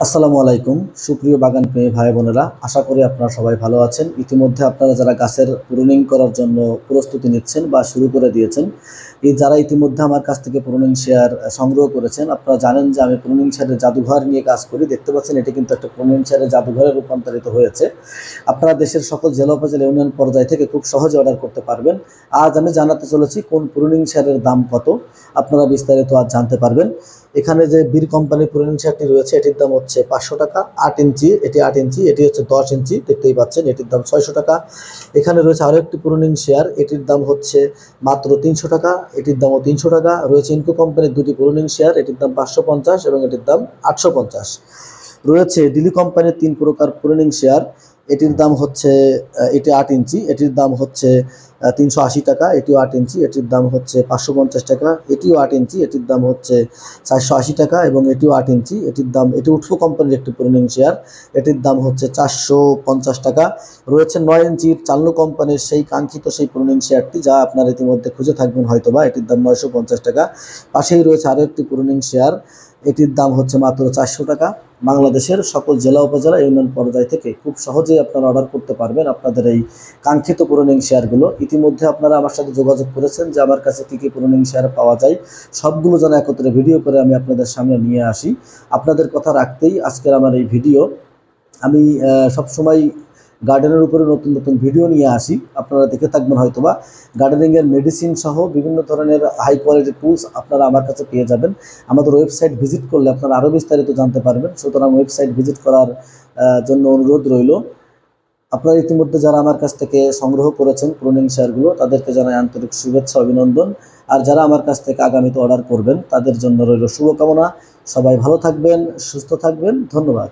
আসসালামু আলাইকুম সুপ্রিয় বাগান প্রেমী ভাই বোনেরা, আশা করি আপনারা সবাই ভালো আছেন। ইতিমধ্যে আপনারা যারা গাছের প্রুনিং করার জন্য প্রস্তুতি নিচ্ছেন বা শুরু করে দিয়েছেন, যারা ইতিমধ্যে আমার কাছ থেকে প্রুনিং শেয়ার সংগ্রহ করেছেন, আপনারা জানেন যে আমি প্রুনিং শেয়ারের জাদুঘর নিয়ে কাজ করি। দেখতে পাচ্ছেন এটি কিন্তু একটা প্রুনিং শেয়ারের জাদুঘরে রূপান্তরিত হয়েছে। আপনারা দেশের সকল জেলা উপজেলা ইউনিয়ন পর্যায় থেকে খুব সহজে অর্ডার করতে পারবেন। আজ আমি জানাতে চলেছি কোন প্রুনিং শেয়ারের দাম কত, আপনারা বিস্তারিত আজ জানতে পারবেন। এখানে যে বীর কোম্পানির প্রুনিং শেয়ারটি রয়েছে, এটির দাম হচ্ছে 500 টাকা। 8 ইঞ্চি, এটি 8 ইঞ্চি, এটি হচ্ছে 10 ইঞ্চি, দেখতেই পাচ্ছেন এটির দাম 600 টাকা। এখানে রয়েছে আরও একটি প্রুনিং শেয়ার, এটির দাম হচ্ছে মাত্র 300 টাকা, এটির দামও 300 টাকা। রয়েছে ইনকো কোম্পানির দুটি প্রুনিং শেয়ার, এটির দাম 550 এবং এটির দাম 850। রয়েছে ডিলি কোম্পানির 3 প্রকার প্রুনিং শেয়ার, এটির দাম হচ্ছে এটি 8 ইঞ্চি, এটির দাম হচ্ছে 380 টাকা, এটিও 8 ইঞ্চি, এটির দাম হচ্ছে 550 টাকা, এটিও 8 ইঞ্চি, এটির দাম হচ্ছে 480 টাকা এবং এটিও 8 ইঞ্চি, এটির দাম, এটি উঠফো কোম্পানির একটি প্রুনিং শেয়ার, এটির দাম হচ্ছে 450 টাকা। রয়েছে 9 ইঞ্চির চাল্লু কোম্পানির সেই কাঙ্ক্ষিত সেই প্রুনিং শেয়ারটি, যা আপনারা ইতিমধ্যে খুঁজে থাকবেন হয়তোবা, এটির দাম 950 টাকা। পাশেই রয়েছে আরও একটি প্রুনিং শেয়ার, এটির দাম হচ্ছে মাত্র 400 টাকা। বাংলাদেশের সকল জেলা উপজেলা ইউনিয়ন পর্যায় থেকে খুব সহজেই আপনারা অর্ডার করতে পারবেন আপনাদের এই কাঙ্ক্ষিত প্রুনিং শেয়ারগুলো। ইতিমধ্যে আপনারা আমার সাথে যোগাযোগ করেছেন যে আমার কাছে কী কী প্রুনিং শেয়ার পাওয়া যায়, সবগুলো যেন একত্রে ভিডিও করে আমি আপনাদের সামনে নিয়ে আসি। আপনাদের কথা রাখতেই আজকের আমার এই ভিডিও। আমি সবসময় গার্ডেনের উপরে নতুন নতুন ভিডিও নিয়ে আসি, আপনারা দেখে থাকবেন হয়তোবা। গার্ডেনিংয়ের মেডিসিন সহ বিভিন্ন ধরনের হাই কোয়ালিটি টুলস আপনারা আমার কাছে পেয়ে যাবেন। আমাদের ওয়েবসাইট ভিজিট করলে আপনারা আরও বিস্তারিত জানতে পারবেন, সুতরাং ওয়েবসাইট ভিজিট করার জন্য অনুরোধ রইল। আপনারা ইতিমধ্যে যারা আমার কাছ থেকে সংগ্রহ করেছেন প্রুনিং শেয়ারগুলো, তাদেরকে জানাই আন্তরিক শুভেচ্ছা অভিনন্দন। আর যারা আমার কাছ থেকে আগামীতে অর্ডার করবেন, তাদের জন্য রইল শুভকামনা। সবাই ভালো থাকবেন, সুস্থ থাকবেন, ধন্যবাদ।